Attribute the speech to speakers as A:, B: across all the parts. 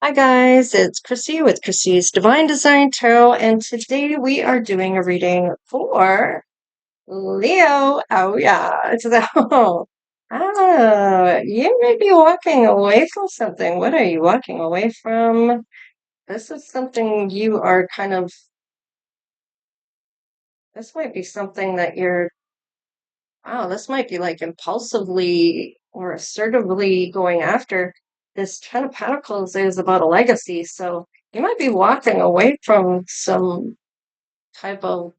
A: Hi guys, it's Chrissy with Chrissy's Divine Design Tarot, and today we are doing a reading for Leo. Oh yeah, you may be walking away from something. What are you walking away from? This is something you are this might be something that this might be like impulsively or assertively going after. This Ten of Pentacles is about a legacy, so you might be walking away from some type of,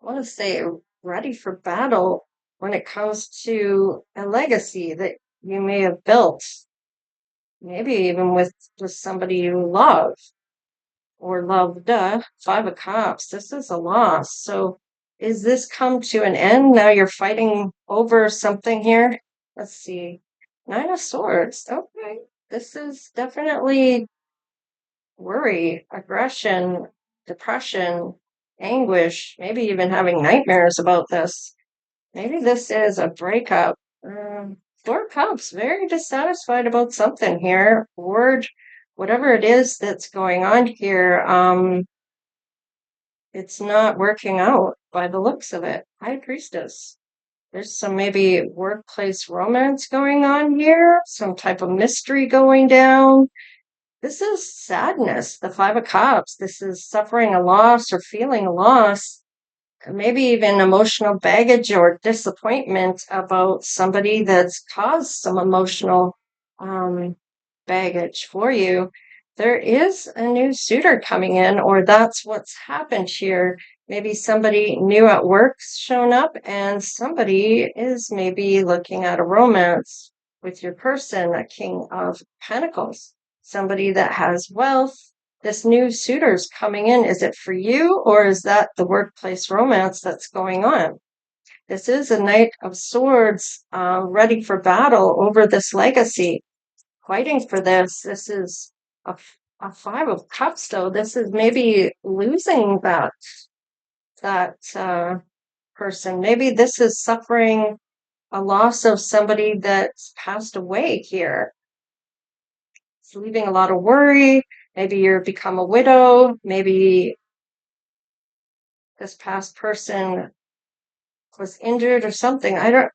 A: I want to say, ready for battle when it comes to a legacy that you may have built, maybe even with somebody you love or loved. Five of Cups. This is a loss. So is this come to an end? Now you're fighting over something here. Let's see. Nine of Swords. Okay. This is definitely worry, aggression, depression, anguish, maybe even having nightmares about this. Maybe this is a breakup. Four of Cups, very dissatisfied about something here. Word, whatever it is that's going on here, it's not working out by the looks of it. High Priestess. There's some maybe workplace romance going on here, some type of mystery going down. This is sadness, the Five of Cups. This is suffering a loss or feeling a loss, maybe even emotional baggage or disappointment about somebody that's caused some emotional baggage for you. There is a new suitor coming in, or that's what's happened here. Maybe somebody new at work's shown up, and somebody is maybe looking at a romance with your person, a King of Pentacles, somebody that has wealth. This new suitor's coming in. Is it for you, or is that the workplace romance that's going on? This is a Knight of Swords, ready for battle over this legacy, fighting for this. This is a Five of Cups, though. This is maybe losing that person. Maybe this is suffering a loss of somebody that's passed away here. It's leaving a lot of worry. Maybe you've become a widow. Maybe this past person was injured or something. I don't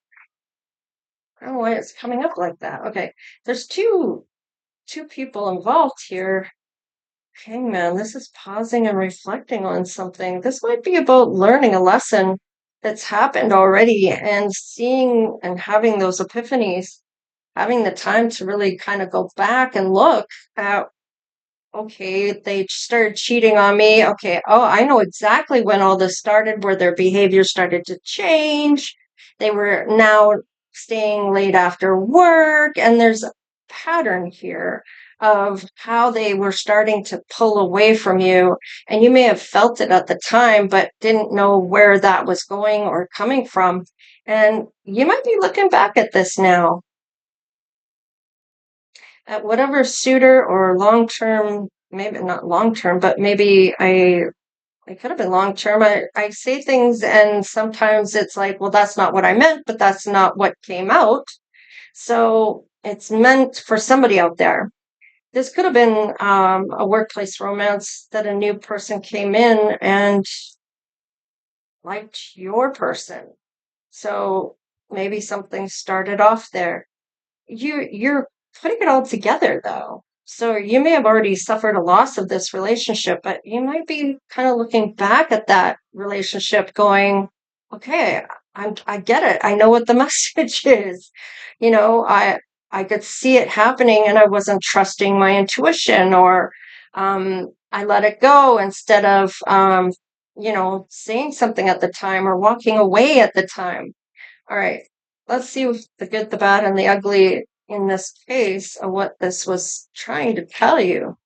A: know why it's coming up like that. Okay, there's two people involved here. Hangman, this is pausing and reflecting on something. This might be about learning a lesson that's happened already and seeing and having those epiphanies, having the time to really kind of go back and look at, okay, they started cheating on me. Okay, oh, I know exactly when all this started, where their behavior started to change. They were now staying late after work, and there's a pattern here of how they were starting to pull away from you. And you may have felt it at the time, but didn't know where that was going or coming from. And you might be looking back at this now, at whatever suitor or long term, maybe not long term, but maybe I could have been long term. I say things and sometimes it's like, well, that's not what I meant, but that's not what came out. So it's meant for somebody out there. This could have been a workplace romance that a new person came in and liked your person. So maybe something started off there. You're putting it all together though. So you may have already suffered a loss of this relationship, but you might be kind of looking back at that relationship going, okay, I get it. I know what the message is. You know, I could see it happening and I wasn't trusting my intuition, or I let it go instead of saying something at the time or walking away at the time. All right, let's see if the good, the bad, and the ugly in this case of what this was trying to tell you.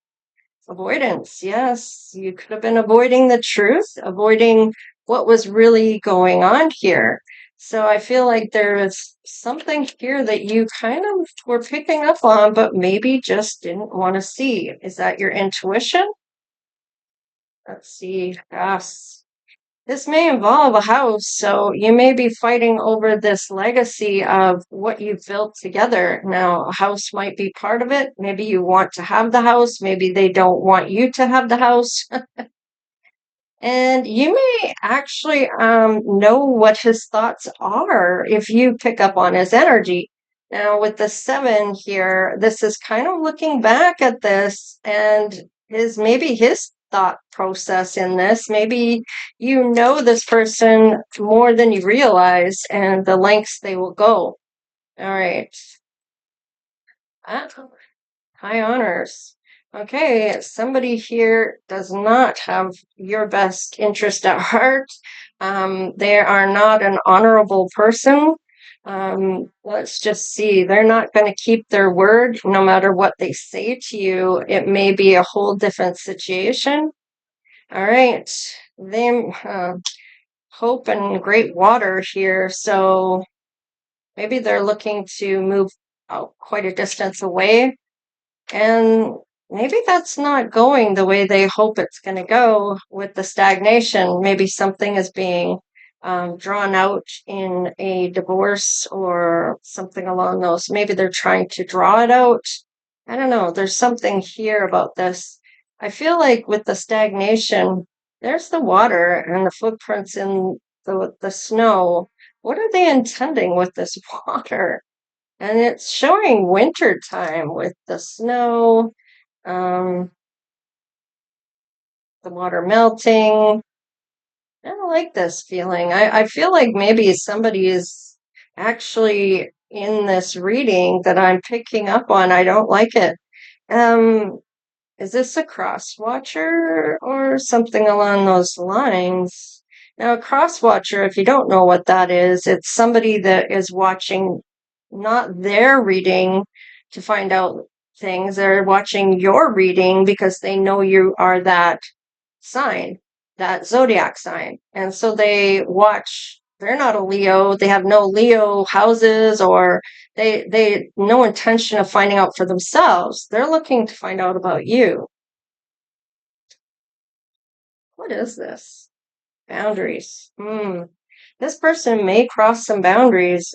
A: Avoidance, yes, you could have been avoiding the truth, avoiding what was really going on here. So I feel like there is something here that you kind of were picking up on, but maybe just didn't want to see. Is that your intuition? Let's see. Yes. This may involve a house, so you may be fighting over this legacy of what you've built together. Now, a house might be part of it. Maybe you want to have the house. Maybe they don't want you to have the house. And you may actually know what his thoughts are if you pick up on his energy. Now, with the seven here, this is kind of looking back at this and maybe his thought process in this. Maybe you know this person more than you realize and the lengths they will go. All right. Ah, high honors. Okay, somebody here does not have your best interest at heart. They are not an honorable person. Let's just see. They're not going to keep their word no matter what they say to you. It may be a whole different situation. All right. They hope and great water here. So maybe they're looking to move out quite a distance away. And maybe that's not going the way they hope it's going to go with the stagnation. Maybe something is being drawn out in a divorce or something along those. Maybe they're trying to draw it out. I don't know. There's something here about this. I feel like with the stagnation, there's the water and the footprints in the snow. What are they intending with this water? And it's showing winter time with the snow, um, the water melting. I don't like this feeling. I feel like maybe somebody is actually in this reading that I'm picking up on. I don't like it. Um, is this a cross watcher or something along those lines? Now, a cross watcher, if you don't know what that is, it's somebody that is watching not their reading to find out things. They're watching your reading because they know you are that sign, that zodiac sign. And so they watch, they're not a Leo, they have no Leo houses or they no intention of finding out for themselves. They're looking to find out about you. What is this? Boundaries. This person may cross some boundaries.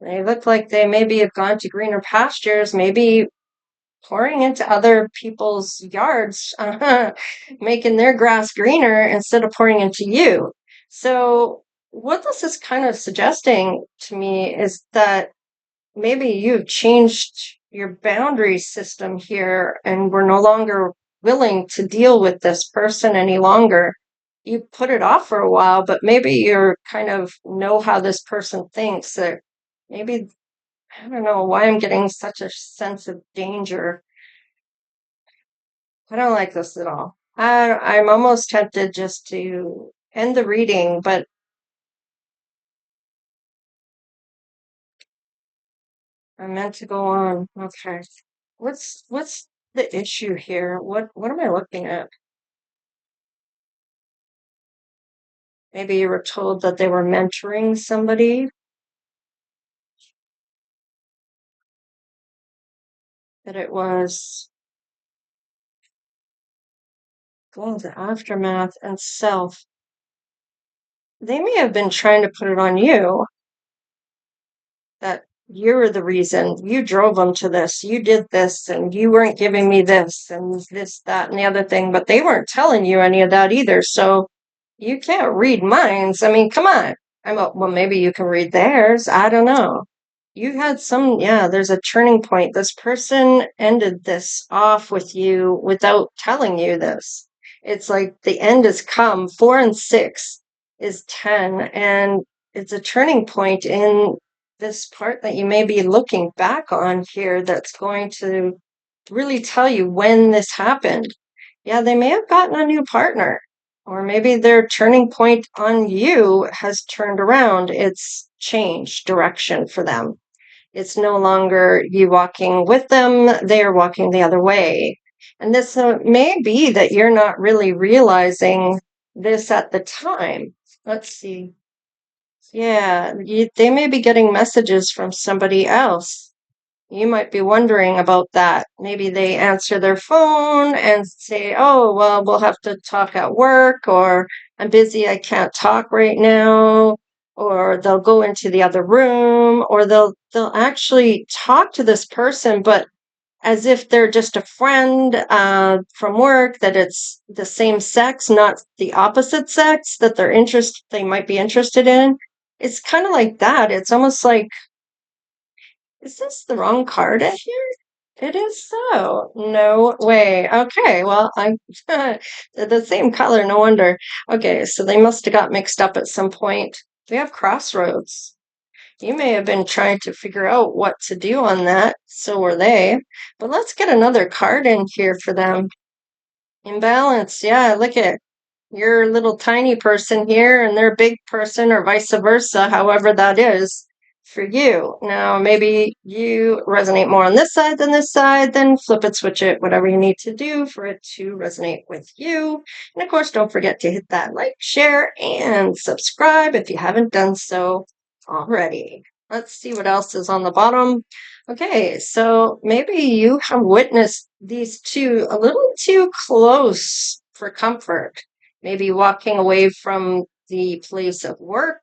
A: They look like they maybe have gone to greener pastures, maybe pouring into other people's yards, making their grass greener instead of pouring into you. So, what this is kind of suggesting to me is that maybe you've changed your boundary system here and we're no longer willing to deal with this person any longer. You put it off for a while, but maybe you're kind of know how this person thinks that maybe I don't know why I'm getting such a sense of danger. I don't like this at all. I'm almost tempted just to end the reading, but I meant to go on. Okay. What's the issue here? What am I looking at? Maybe you were told that they were mentoring somebody, that it was going to aftermath and self. They may have been trying to put it on you that you're the reason you drove them to this, you did this, and you weren't giving me this, and this, that, and the other thing, but they weren't telling you any of that either. So you can't read minds. I mean, come on. Well, maybe you can read theirs. I don't know. You had yeah, there's a turning point. This person ended this off with you without telling you this. It's like the end has come. 4 and 6 is 10, and it's a turning point in this part that you may be looking back on here that's going to really tell you when this happened. Yeah, they may have gotten a new partner, or maybe their turning point on you has turned around. It's changed direction for them. It's no longer you walking with them, they're walking the other way. And this may be that you're not really realizing this at the time. Let's see. Yeah, they may be getting messages from somebody else. You might be wondering about that. Maybe they answer their phone and say, oh, well, we'll have to talk at work, or I'm busy, I can't talk right now, or they'll go into the other room, or they'll actually talk to this person, but as if they're just a friend from work, that it's the same sex, not the opposite sex that they might be interested in. It's kind of like that. It's almost like, is this the wrong card in here? It is so. No way. Okay, well, I'm the same color, no wonder. Okay, so they must have got mixed up at some point. We have crossroads. You may have been trying to figure out what to do on that. So were they. But let's get another card in here for them. Imbalance. Yeah, look at your little tiny person here and their big person, or vice versa, however that is for you. Now, maybe you resonate more on this side than this side, then flip it, switch it, whatever you need to do for it to resonate with you. And of course, don't forget to hit that like, share, and subscribe if you haven't done so already. Let's see what else is on the bottom. Okay, so maybe you have witnessed these two a little too close for comfort. Maybe walking away from the place of work.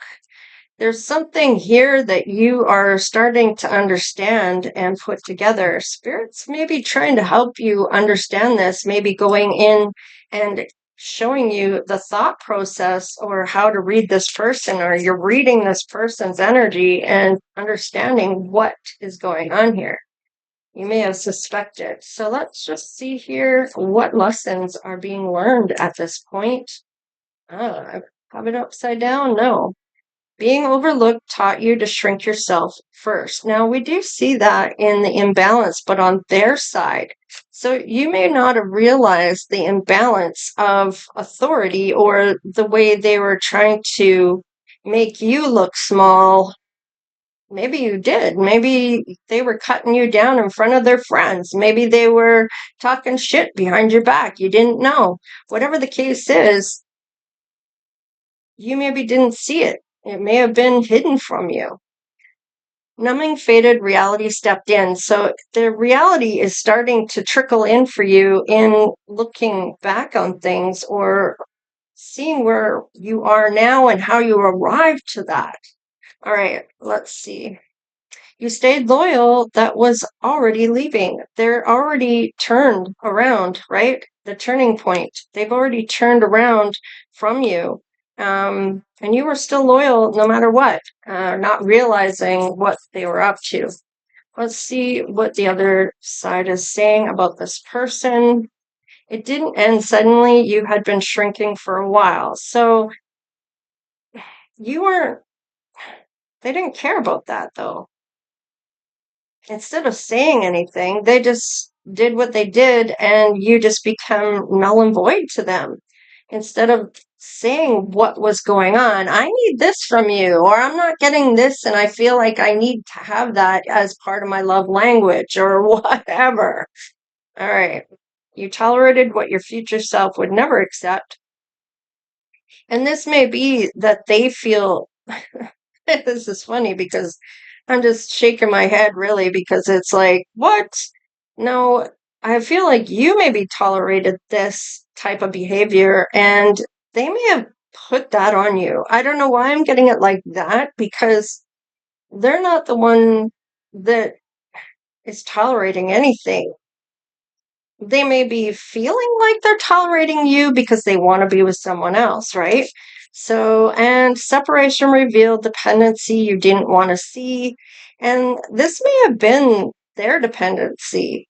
A: There's something here that you are starting to understand and put together. Spirits may be trying to help you understand this, maybe going in and showing you the thought process or how to read this person, or you're reading this person's energy and understanding what is going on here. You may have suspected. So let's just see here what lessons are being learned at this point. I have it upside down? No. Being overlooked taught you to shrink yourself first. Now, we do see that in the imbalance, but on their side. So you may not have realized the imbalance of authority, or the way they were trying to make you look small. Maybe you did. Maybe they were cutting you down in front of their friends. Maybe they were talking shit behind your back. You didn't know. Whatever the case is, you maybe didn't see it. It may have been hidden from you. Numbing faded, reality stepped in. So the reality is starting to trickle in for you in looking back on things, or seeing where you are now and how you arrived to that. All right, let's see. You stayed loyal, that was already leaving. They're already turned around, right? The turning point. They've already turned around from you. And you were still loyal no matter what, not realizing what they were up to. Let's see what the other side is saying about this person. It didn't end suddenly. You had been shrinking for a while. So you weren't, they didn't care about that though. Instead of saying anything, they just did what they did, and you just become null and void to them. Instead of saying what was going on, I need this from you, or I'm not getting this, and I feel like I need to have that as part of my love language, or whatever. All right. You tolerated what your future self would never accept. And this may be that they feel, this is funny because I'm just shaking my head really, because it's like, what? No, I feel like you maybe tolerated this type of behavior and they may have put that on you. I don't know why I'm getting it like that, because they're not the one that is tolerating anything. They may be feeling like they're tolerating you because they want to be with someone else, right? So, and separation revealed dependency you didn't want to see. And this may have been their dependency.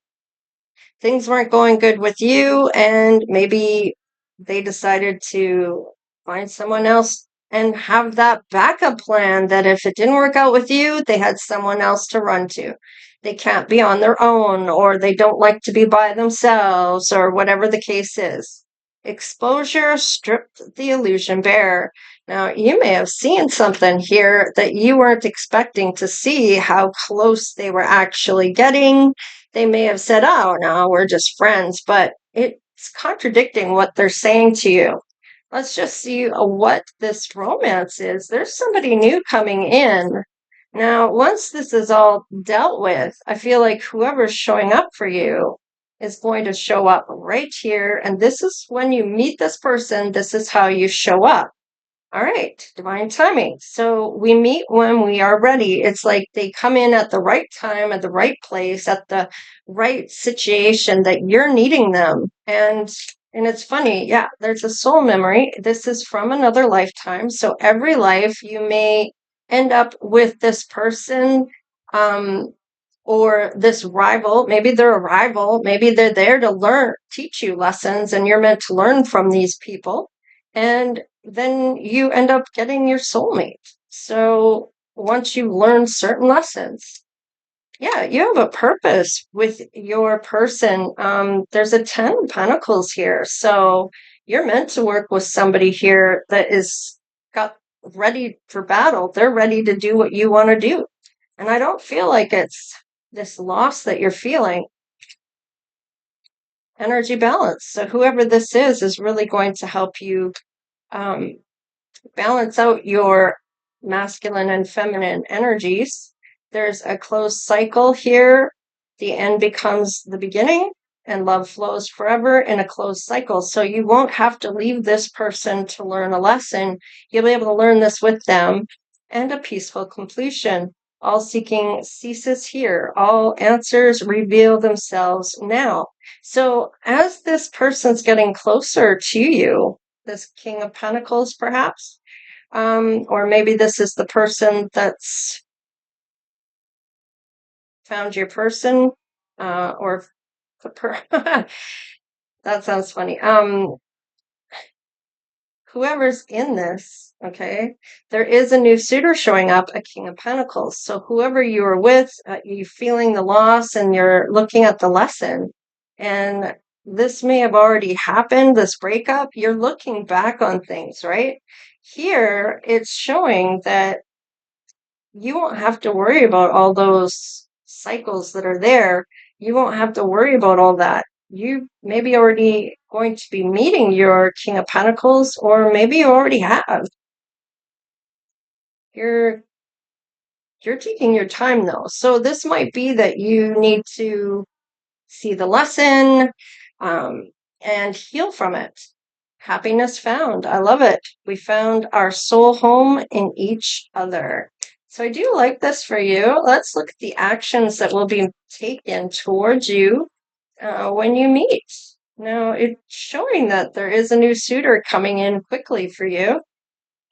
A: Things weren't going good with you, and maybe they decided to find someone else and have that backup plan that if it didn't work out with you, they had someone else to run to. They can't be on their own, or they don't like to be by themselves, or whatever the case is. Exposure stripped the illusion bare. Now, you may have seen something here that you weren't expecting to see, how close they were actually getting. They may have said, oh, no, we're just friends, but it's contradicting what they're saying to you. Let's just see what this romance is. There's somebody new coming in. Now, once this is all dealt with, I feel like whoever's showing up for you is going to show up right here. And this is when you meet this person, this is how you show up. All right, divine timing. So we meet when we are ready. It's like they come in at the right time, at the right place, at the right situation that you're needing them. And it's funny, yeah, there's a soul memory. This is from another lifetime. So every life you may end up with this person um, or this rival. Maybe they're a rival. Maybe they're there to learn, teach you lessons, and you're meant to learn from these people. And then you end up getting your soulmate. So once you learn certain lessons, yeah, you have a purpose with your person. There's a 10 of Pentacles here. So you're meant to work with somebody here that is got ready for battle. They're ready to do what you want to do. And I don't feel like it's this loss that you're feeling. Energy balance. So whoever this is really going to help you um, balance out your masculine and feminine energies. There's a closed cycle here. The end becomes the beginning, and love flows forever in a closed cycle. So you won't have to leave this person to learn a lesson. You'll be able to learn this with them, and a peaceful completion. All seeking ceases here. All answers reveal themselves now. So as this person's getting closer to you, this King of Pentacles, perhaps, or maybe this is the person that's found your person, or that sounds funny. Whoever's in this, okay, there is a new suitor showing up, a King of Pentacles. So whoever you are with, you're feeling the loss and you're looking at the lesson. And this may have already happened, this breakup. You're looking back on things, right? Here, it's showing that you won't have to worry about all those cycles that are there. You won't have to worry about all that. You maybe already going to be meeting your King of Pentacles, or maybe you already have. You're taking your time though. So this might be that you need to see the lesson and heal from it. Happiness found. I love it. We found our soul home in each other. So I do like this for you. Let's look at the actions that will be taken towards you when you meet. Now, it's showing that there is a new suitor coming in quickly for you.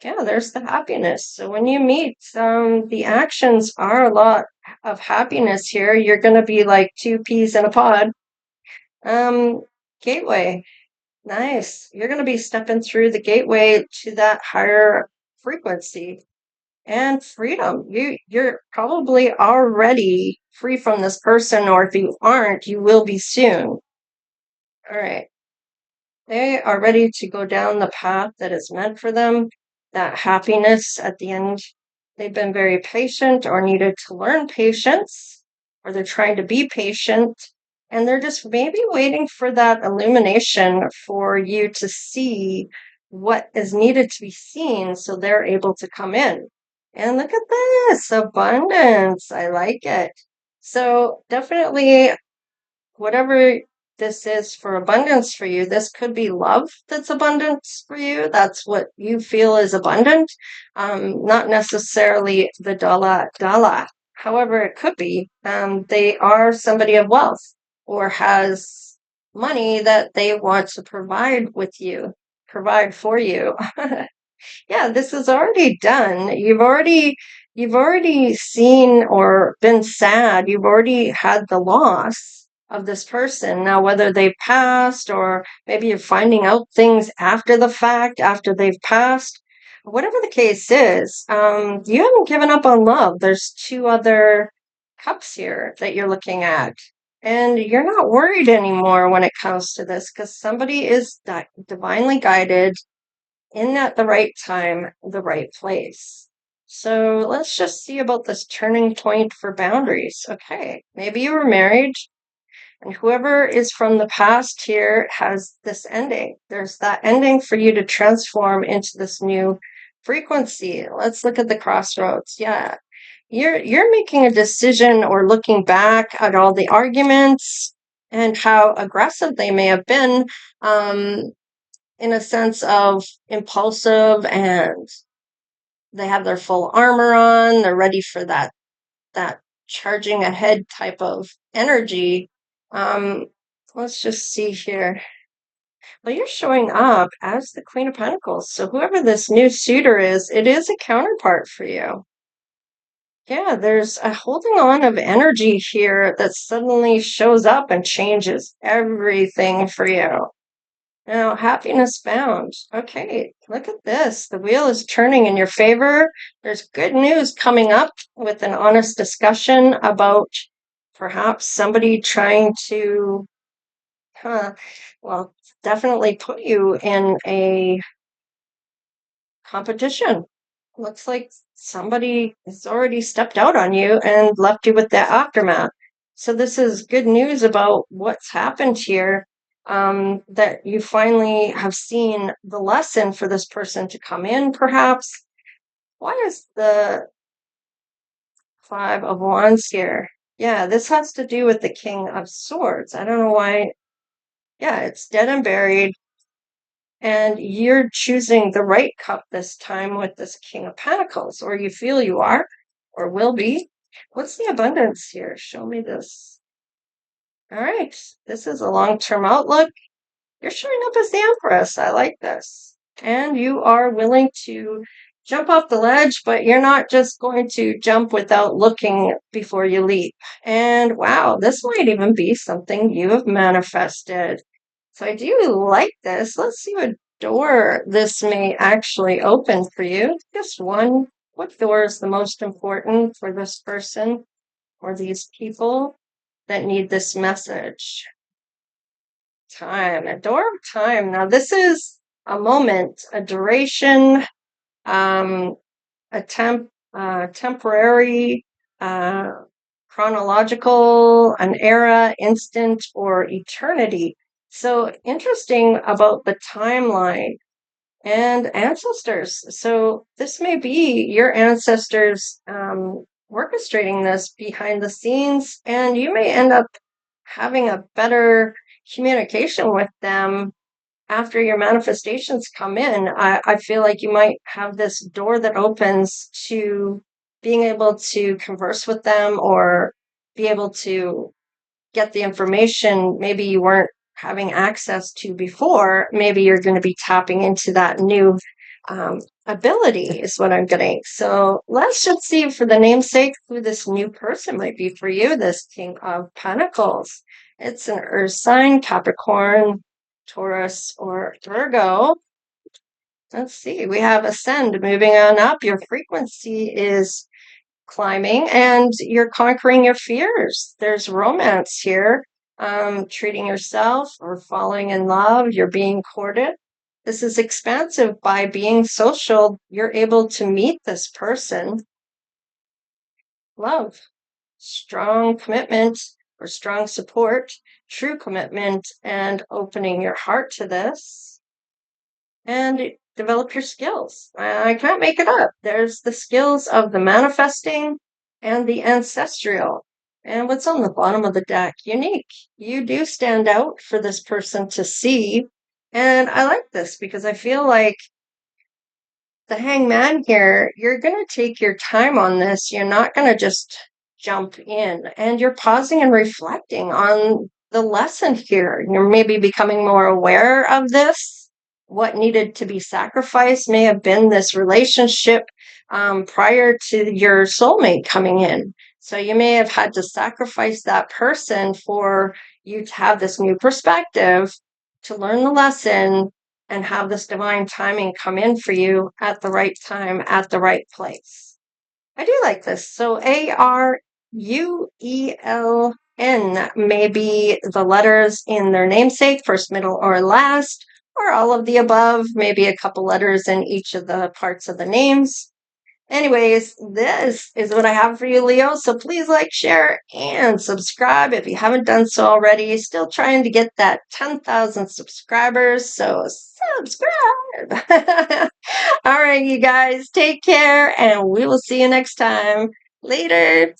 A: Yeah, there's the happiness. So when you meet, the actions are a lot of happiness here. You're going to be like two peas in a pod. Um, Gateway. Nice. You're going to be stepping through the gateway to that higher frequency and freedom. You're probably already free from this person, or if you aren't, you will be soon. All right. They are ready to go down the path that is meant for them, that happiness at the end. They've been very patient or needed to learn patience, or they're trying to be patient, and they're just maybe waiting for that illumination for you to see what is needed to be seen so they're able to come in. And look at this abundance. I like it. So definitely, whatever this is for abundance for you, this could be love that's abundance for you. That's what you feel is abundant, not necessarily the dollar. However, it could be they are somebody of wealth or has money that they want to provide for you. Yeah, this is already done. You've already seen or been sad. You've already had the loss of this person. Now, whether they've passed or maybe you're finding out things after the fact, after they've passed, whatever the case is, you haven't given up on love. There's two other cups here that you're looking at. And you're not worried anymore when it comes to this because somebody is divinely guided in at the right time, the right place. So let's just see about this turning point for boundaries. Okay, maybe you were married, and whoever is from the past here has this ending. There's that ending for you to transform into this new frequency. Let's look at the crossroads. Yeah, you're making a decision or looking back at all the arguments and how aggressive they may have been, in a sense of impulsive, and they have their full armor on, they're ready for that charging ahead type of energy. Um, let's just see here. Well, you're showing up as the Queen of Pentacles. So whoever this new suitor is, it is a counterpart for you. Yeah, there's a holding on of energy here that suddenly shows up and changes everything for you. Now, happiness found. Okay, look at this. The wheel is turning in your favor. There's good news coming up with an honest discussion about perhaps somebody trying to, well, definitely put you in a competition. Looks like somebody has already stepped out on you and left you with that aftermath. So this is good news about what's happened here, that you finally have seen the lesson for this person to come in, perhaps. Why is the Five of Wands here? Yeah, this has to do with the King of Swords. I don't know why. Yeah, it's dead and buried. And you're choosing the right cup this time with this King of Pentacles, or you feel you are, or will be. What's the abundance here? Show me this. All right, this is a long-term outlook. You're showing up as the Empress. I like this. And you are willing to jump off the ledge, but you're not just going to jump without looking before you leap. And wow, this might even be something you have manifested. So I do like this. Let's see what door this may actually open for you. Just one. What door is the most important for this person or these people that need this message? Time. A door of time. Now, this is a moment, a duration, a temporary, chronological, an era, instant, or eternity. So interesting about the timeline and ancestors. So this may be your ancestors orchestrating this behind the scenes, and you may end up having a better communication with them after your manifestations come in. I feel like you might have this door that opens to being able to converse with them or be able to get the information maybe you weren't having access to before. Maybe you're going to be tapping into that new ability is what I'm getting. So let's just see for the namesake who this new person might be for you, this King of Pentacles. It's an earth sign, Capricorn, Taurus, or Virgo. Let's see. We have ascend, moving on up. Your frequency is climbing and you're conquering your fears. There's romance here. Treating yourself or falling in love. You're being courted. This is expansive. By being social, you're able to meet this person. Love, strong commitment or strong support, true commitment, and opening your heart to this. And develop your skills. I can't make it up. There's the skills of the manifesting and the ancestral. And what's on the bottom of the deck? Unique. You do stand out for this person to see. And I like this because I feel like the hangman here, you're going to take your time on this. You're not going to just jump in, and you're pausing and reflecting on the lesson here. You're maybe becoming more aware of this. What needed to be sacrificed may have been this relationship prior to your soulmate coming in. So you may have had to sacrifice that person for you to have this new perspective, to learn the lesson, and have this divine timing come in for you at the right time, at the right place. I do like this. So ARUELN may be the letters in their namesake, first, middle, or last, or all of the above, maybe a couple letters in each of the parts of the names. Anyways, this is what I have for you, Leo. So please like, share, and subscribe if you haven't done so already. Still trying to get that 10,000 subscribers. So subscribe. All right, you guys, take care, and we will see you next time. Later.